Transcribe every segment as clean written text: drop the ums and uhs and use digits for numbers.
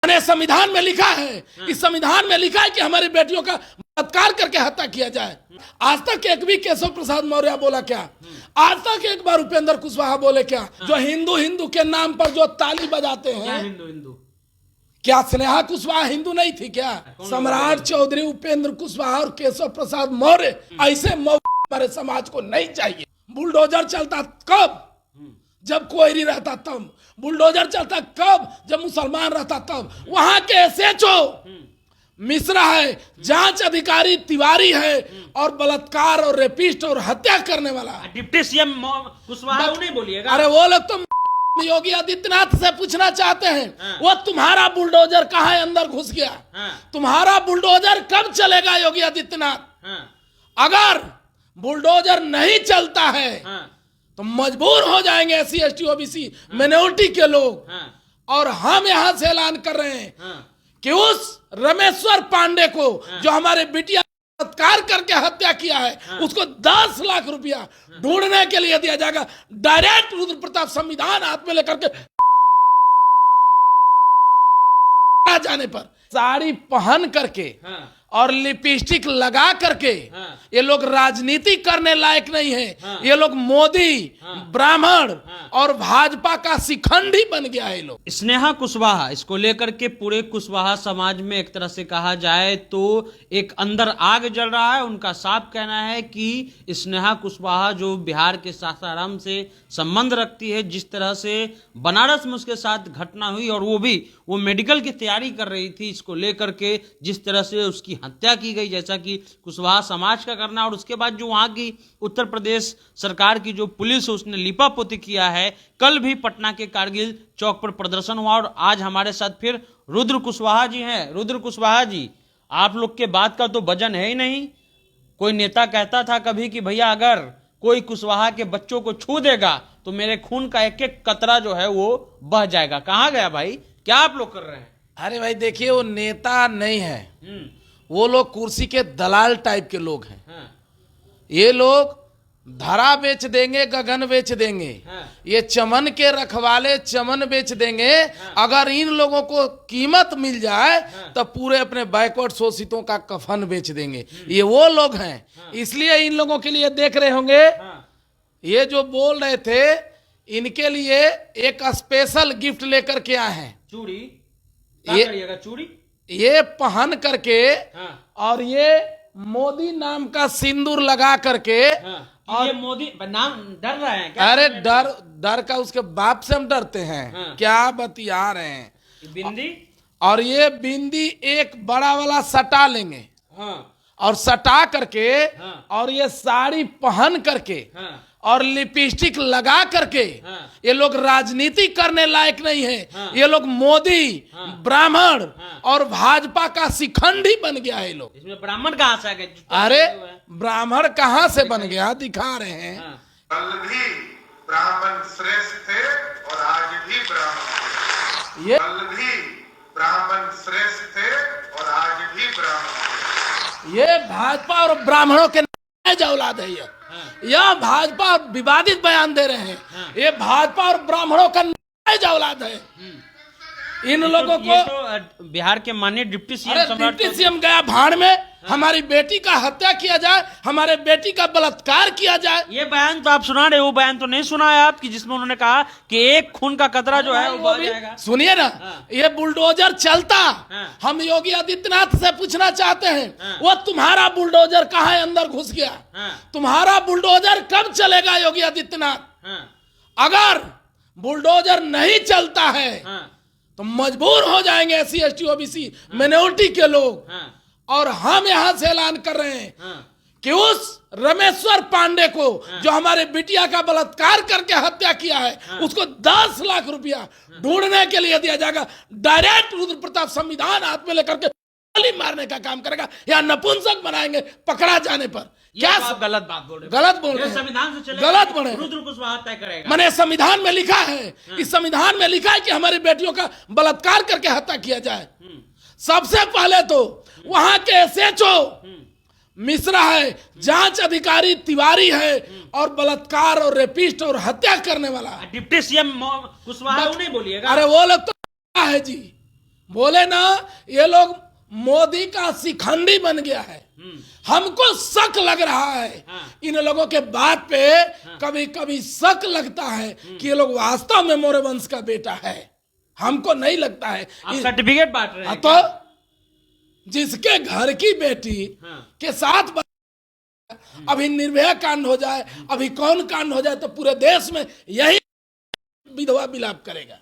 मैंने संविधान में लिखा है, इस संविधान में लिखा है कि हमारी बेटियों का बलात्कार करके हत्या किया जाए। आज तक एक भी केशव प्रसाद मौर्य बोला क्या? आज तक एक बार उपेंद्र कुशवाहा बोले क्या? जो हिंदू हिंदू के नाम पर जो ताली बजाते हैं, हिंदू हिंदू क्या स्नेहा कुशवाहा हिंदू नहीं थी क्या? सम्राट चौधरी, उपेंद्र कुशवाहा और केशव प्रसाद मौर्य, ऐसे हमारे समाज को नहीं चाहिए। बुलडोजर चलता कब? जब कोयरी रहता तब। बुलडोजर चलता कब? जब मुसलमान रहता तब। वहां के एसएचओ मिश्रा है, जांच अधिकारी तिवारी है, और बलात्कार और रेपिस्ट और हत्या करने वाला डिप्टी सीएम कुशवाहा नहीं बोलिएगा। अरे वो लोग तो योगी आदित्यनाथ से पूछना चाहते हैं, वो तुम्हारा बुलडोजर कहाँ अंदर घुस गया? तुम्हारा बुलडोजर कब चलेगा योगी आदित्यनाथ? अगर बुलडोजर नहीं चलता है तो मजबूर हो जाएंगे एससी एसटी ओबीसी माइनॉरिटी के लोग। और हम यहां से ऐलान कर रहे हैं कि उस रमेश्वर पांडे को, जो हमारे बिटिया बलात्कार करके हत्या किया है, उसको 10 लाख रुपया ढूंढने के लिए दिया जाएगा। डायरेक्ट रुद्र प्रताप संविधान हाथ में लेकर के जाने पर साड़ी पहन करके और लिपस्टिक लगा करके ये लोग राजनीति करने लायक नहीं है। ये लोग मोदी, ब्राह्मण और भाजपा का शिखंडी बन गया है। लोग स्नेहा कुशवाहा, इसको लेकर के पूरे कुशवाहा समाज में एक तरह से कहा जाए तो एक अंदर आग जल रहा है। उनका साफ कहना है कि स्नेहा कुशवाहा जो बिहार के सासाराम से संबंध रखती है, जिस तरह से बनारस में उसके साथ घटना हुई और वो मेडिकल की तैयारी कर रही थी, इसको लेकर के जिस तरह से उसकी हत्या की गई, जैसा कि कुशवाहा समाज का करना, और उसके बाद जो वहां की उत्तर प्रदेश सरकार की जो पुलिस है उसने लिपापोती किया है। कल भी पटना के कारगिल चौक पर प्रदर्शन हुआ और आज हमारे साथ फिर रुद्र कुशवाहा जी हैं। रुद्र कुशवाहा जी, आप लोग के बात का तो वजन है ही नहीं। कोई नेता कहता था कभी कि भैया अगर कोई कुशवाहा के बच्चों को छू देगा तो मेरे खून का एक एक कतरा जो है वो बह जाएगा। कहाँ गया भाई? क्या आप लोग कर रहे हैं? अरे भाई देखिए, वो नेता नहीं है, वो लोग कुर्सी के दलाल टाइप के लोग हैं। ये लोग धरा बेच देंगे, गगन बेच देंगे। ये चमन के रखवाले चमन बेच देंगे। अगर इन लोगों को कीमत मिल जाए तो पूरे अपने बैकवर्ड शोषितों का कफन बेच देंगे। ये वो लोग हैं, इसलिए इन लोगों के लिए देख रहे होंगे, ये जो बोल रहे थे, इनके लिए एक स्पेशल गिफ्ट लेकर के आए हैं। चूड़ी? ये करिएगा चूड़ी? ये पहन करके और ये मोदी नाम का सिंदूर लगा करके। और ये मोदी नाम डर रहे हैं क्या? अरे डर का उसके बाप से हम डरते हैं? क्या बतिया रहे हैं? बिंदी? और ये बिंदी एक बड़ा वाला सटा लेंगे और सटा करके और ये साड़ी पहन करके और लिपस्टिक लगा करके ये लोग राजनीति करने लायक नहीं है। ये लोग मोदी, ब्राह्मण और भाजपा का शिखंडी बन गया है। लोग इसमें ब्राह्मण कहाँ से आ गए? अरे ब्राह्मण कहाँ से बन गया? दिखा रहे हैं। कल भी ब्राह्मण श्रेष्ठ थे और आज भी ब्राह्मण। ये कल भी ब्राह्मण श्रेष्ठ थे और आज भी ब्राह्मण। ये भाजपा और ब्राह्मणों के नाजायज औलाद है। यह भाजपा और विवादित बयान दे रहे हैं। ये भाजपा और ब्राह्मणों का नाजायज औलाद है। इन लोगों को तो बिहार के माननीय डिप्टी सीएम डिप्टी सीएम गया भाड़ में, हमारी बेटी का हत्या किया जाए, हमारे बेटी का बलात्कार किया जाए। ये बयान तो आप सुना रहे, वो बयान तो नहीं सुना है आपकी, जिसमें उन्होंने कहा कि एक खून का कतरा जो है वो बह जाएगा। सुनिए ना, ये बुलडोजर चलता, हम योगी आदित्यनाथ से पूछना चाहते हैं, वो तुम्हारा बुलडोजर कहाँ अंदर घुस गया? तुम्हारा बुलडोजर कब चलेगा योगी आदित्यनाथ? अगर बुलडोजर नहीं चलता है तो मजबूर हो जाएंगे एससी एसटी ओबीसी माइनॉरिटी के लोग। और हम यहां से ऐलान कर रहे हैं कि उस रमेश्वर पांडे को, जो हमारे बिटिया का बलात्कार करके हत्या किया है, उसको 10 लाख रुपया ढूंढने के लिए दिया जाएगा। डायरेक्ट रुद्र प्रताप संविधान हाथ में लेकर के गोली मारने का काम करेगा या नपुंसक बनाएंगे पकड़ा जाने पर। क्या आप गलत बात बोल रहे हैं? गलत बोल रहे हैं? संविधान से चलेगा, गलत बोल रहे हैं। रुद्र कुशवाहा तय करेगा। मैंने संविधान में लिखा है, इस संविधान में लिखा है कि हमारी बेटियों का बलात्कार करके हत्या किया जाए। सबसे पहले तो वहां के एसएचओ मिश्रा है, जांच अधिकारी तिवारी है, और बलात्कार और रेपिस्ट और हत्या करने वाला डिप्टी सीएम कुशवाहा नहीं बोलिएगा। अरे वो लोग तो है जी, बोले ना ये लोग मोदी का शिखंडी बन गया है। हमको शक लग रहा है इन लोगों के बात पे, कभी कभी शक लगता है कि ये लोग वास्तव में मौर्य वंश का बेटा है। हमको नहीं लगता है। आप सर्टिफिकेट बांट रहे हैं तो जिसके घर की बेटी के साथ अभी निर्भया कांड हो जाए, अभी कौन कांड हो जाए, तो पूरे देश में यही विधवा विलाप करेगा।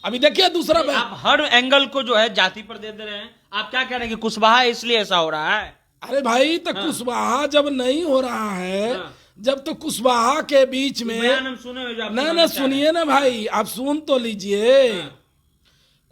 अभी देखिए दूसरा आप हर एंगल को जो है जाति पर दे रहे हैं। आप क्या कह रहे हैं कि कुशवाहा इसलिए ऐसा हो रहा है? अरे भाई तो कुशवाहा जब नहीं हो रहा है, जब तो कुशवाहा के बीच में हम सुने हुए जो आप ना सुनिए ना भाई, आप सुन तो लीजिए।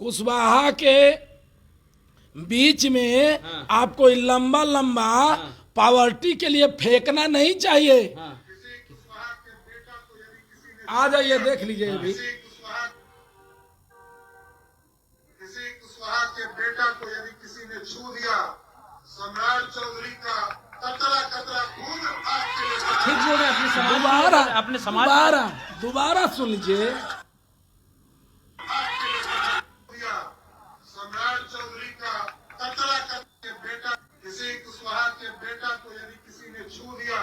कुशवाहा के बीच में आपको लंबा लंबा पावर्टी के लिए फेंकना नहीं चाहिए। आ जाइए देख लीजिए। अभी किसी कुशवाहा के बेटा को यदि किसी ने छू दिया, सम्राट चौधरी का कतरा कतरा खून आपके लिए। ठीक बोल रहे हैं। अपने समाज दोबारा सुन लीजिए। सम्राट चौधरी का कतरा कतरा बेटा, किसी कुशवाहा के बेटा को यदि किसी ने छू दिया,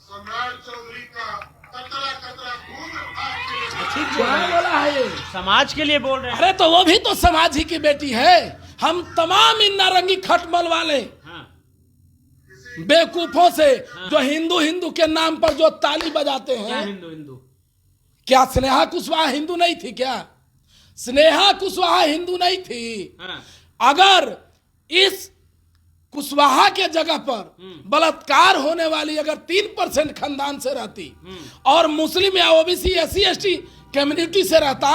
सम्राट चौधरी का कतरा कतरा खून आपके लिए। ठीक बोला है ये। समाज के लिए बोल रहे हैं। अरे तो वो भी तो समाज ही की बेटी है। हम तमाम इन नारंगी खटमल वाले बेवकूफों से जो हिंदू हिंदू के नाम पर जो ताली बजाते हैं। क्या हिंदू? क्या स्नेहा कुशवाहा हिंदू नहीं थी? क्या स्नेहा कुशवाहा हिंदू नहीं थी? अगर इस कुशवाहा के जगह पर बलात्कार होने वाली अगर 3% खानदान से रहती और मुस्लिम या ओबीसी SC/ST कम्युनिटी से रहता,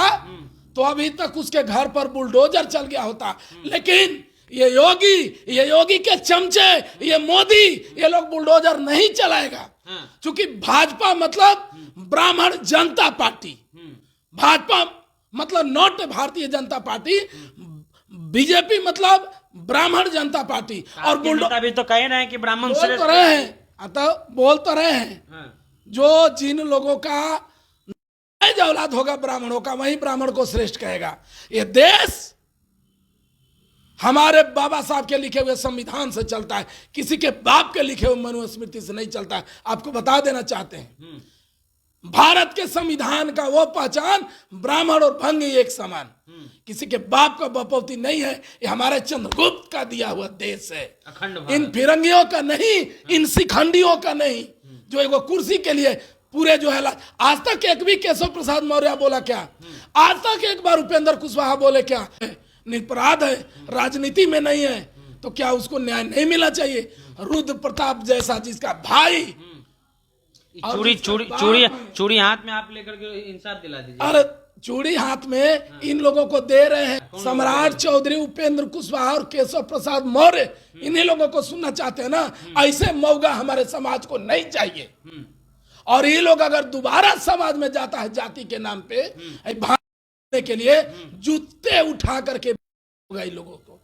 तो अभी तक उसके घर पर बुलडोजर चल गया होता। लेकिन ये योगी के चमचे, ये मोदी, ये लोग बुलडोजर नहीं चलाएगा। क्योंकि भाजपा मतलब ब्राह्मण जनता पार्टी, भाजपा मतलब not Bharatiya Janata party, BJP मतलब ब्राह्मण जनता पार्टी। और बुलडोजर भी तो कह रहे हैं कि ब्राह्मण बोल तो रहे हैं, बोल तो रहे हैं जो जिन लोगों का जो औलाद होगा ब्राह्मणों का, वही ब्राह्मण को श्रेष्ठ कहेगा। ये देश हमारे बाबा साहब के लिखे हुए संविधान से चलता है, किसी के बाप के लिखे हुए मनुस्मृति से नहीं चलता है। आपको बता देना चाहते हैं, भारत के संविधान का वो पहचान ब्राह्मण और भंगी एक समान, किसी के बाप का बपौती नहीं है। ये हमारे चंद्रगुप्त का दिया हुआ देश है, इन फिरंगियों का नहीं, इन शिखंडियों का नहीं, जो एक कुर्सी के लिए पूरे जो है। आज तक एक भी केशव प्रसाद मौर्य बोला क्या? आज तक एक बार उपेंद्र कुशवाहा बोले क्या? निरपराध है, राजनीति में नहीं है, तो क्या उसको न्याय नहीं मिलना चाहिए? रुद्र प्रताप जैसा जिसका भाई चूड़ी हाथ में आप लेकर के इंसाफ दिला दीजिए। अरे चूड़ी हाथ में इन लोगों को दे रहे हैं सम्राट चौधरी, उपेंद्र कुशवाहा और केशव प्रसाद मौर्य। इन्हीं लोगों को सुनना चाहते हैं ना। ऐसे मौका हमारे समाज को नहीं चाहिए। और ये लोग अगर दोबारा समाज में जाता है जाति के नाम पे भागने के लिए, जूते उठा करके इन लोगों को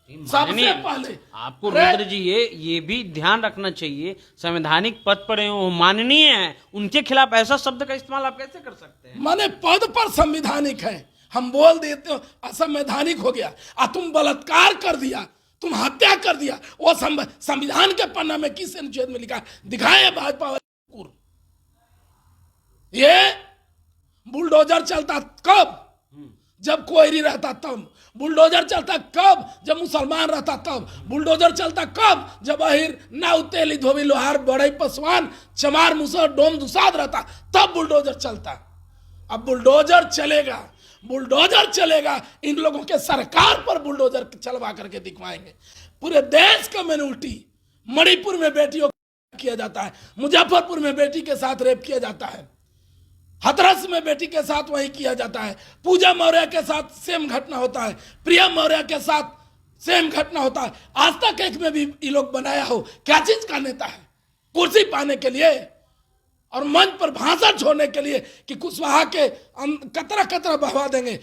सबसे पहले। आपको रुद्र जी ये भी ध्यान रखना चाहिए, संवैधानिक पद पर वो माननीय है, उनके खिलाफ ऐसा शब्द का इस्तेमाल आप कैसे कर सकते हैं? माने पद पर संविधानिक है, हम बोल देते हो असंवैधानिक हो गया। तुम बलात्कार कर दिया, तुम हत्या कर दिया, वो संविधान के पन्ना में किस अनुच्छेद में लिखा? दिखाए भाजपा। ये बुलडोजर चलता कब? जब कोयरी रहता तब। बुलडोजर चलता कब? जब मुसलमान रहता तब। बुलडोजर चलता कब? जब अहिर नाव तेली धोबी लोहार बड़ई पसवान चमार मुसर डोम दुसाद रहता, तब बुलडोजर चलता। अब बुलडोजर चलेगा, इन लोगों के सरकार पर बुलडोजर चलवा करके दिखवाएंगे। पूरे देश का मैन्युरिटी, मणिपुर में बेटियों को किया जाता है, मुजफ्फरपुर में बेटी के साथ रेप किया जाता है, हथरस में बेटी के साथ वही किया जाता है, पूजा मौर्य के साथ सेम घटना होता है, प्रिया मौर्य के साथ सेम घटना होता है। आज तक एक में भी ये लोग बनाया हो क्या चीज का नेता है? कुर्सी पाने के लिए और मंच पर भाषण छोड़ने के लिए कि कुशवाहा के कतरा कतरा बहवा देंगे।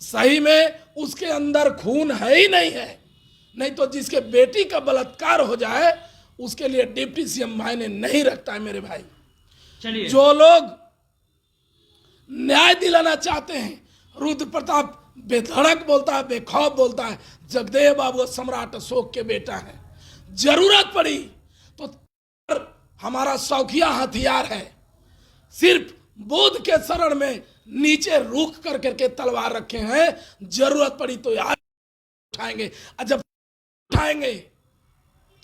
सही में उसके अंदर खून है ही नहीं है। नहीं तो जिसके बेटी का बलात्कार हो जाए उसके लिए डिप्टी सीएम मायने नहीं रखता है मेरे भाई। चलिए, जो लोग न्याय दिलाना चाहते हैं, रुद्र प्रताप बेधड़क बोलता है, बेखौफ बोलता है। जगदेव बाबू सम्राट अशोक के बेटा है। जरूरत पड़ी तो हमारा शौकिया हथियार है। सिर्फ बुद्ध के शरण में नीचे रुक कर करके तलवार रखे हैं। जरूरत पड़ी तो यार उठाएंगे, और जब उठाएंगे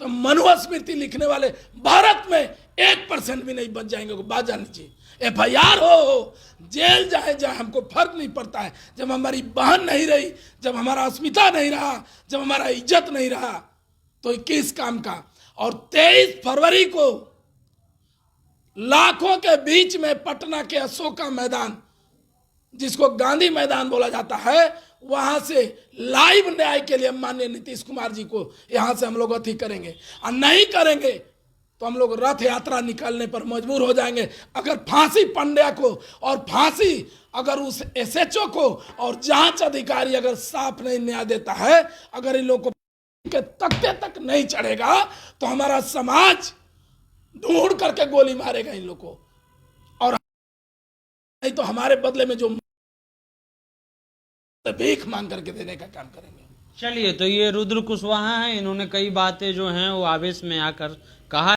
तो मनुस्मृति लिखने वाले भारत में 1% भी नहीं बच जाएंगे। बात जान लीजिए, FIR हो, जेल जाए हमको फर्क नहीं पड़ता है। जब हमारी बहन नहीं रही, जब हमारा अस्मिता नहीं रहा, जब हमारा इज्जत नहीं रहा, तो किस काम का। और 23 फरवरी को लाखों के बीच में पटना के अशोका मैदान, जिसको गांधी मैदान बोला जाता है, वहां से लाइव न्याय के लिए माननीय नीतीश कुमार जी को यहां से हम लोग अति करेंगे। और नहीं करेंगे तो हम लोग रथ यात्रा निकालने पर मजबूर हो जाएंगे। अगर फांसी पंड्या को और फांसी अगर उस SHO को और जांच अधिकारी अगर साफ नहीं न्याय देता है, अगर इन लोगों को के तख्ते तक नहीं चढ़ेगा, तो हमारा समाज ढूंढ करके गोली मारेगा इन लोगों को। और नहीं तो हमारे बदले में जो भीख मांग करके देने का काम करेंगे। चलिए, तो ये रुद्र कुशवाहा हैं। इन्होंने कई बातें जो हैं वो आवेश में आकर कहा।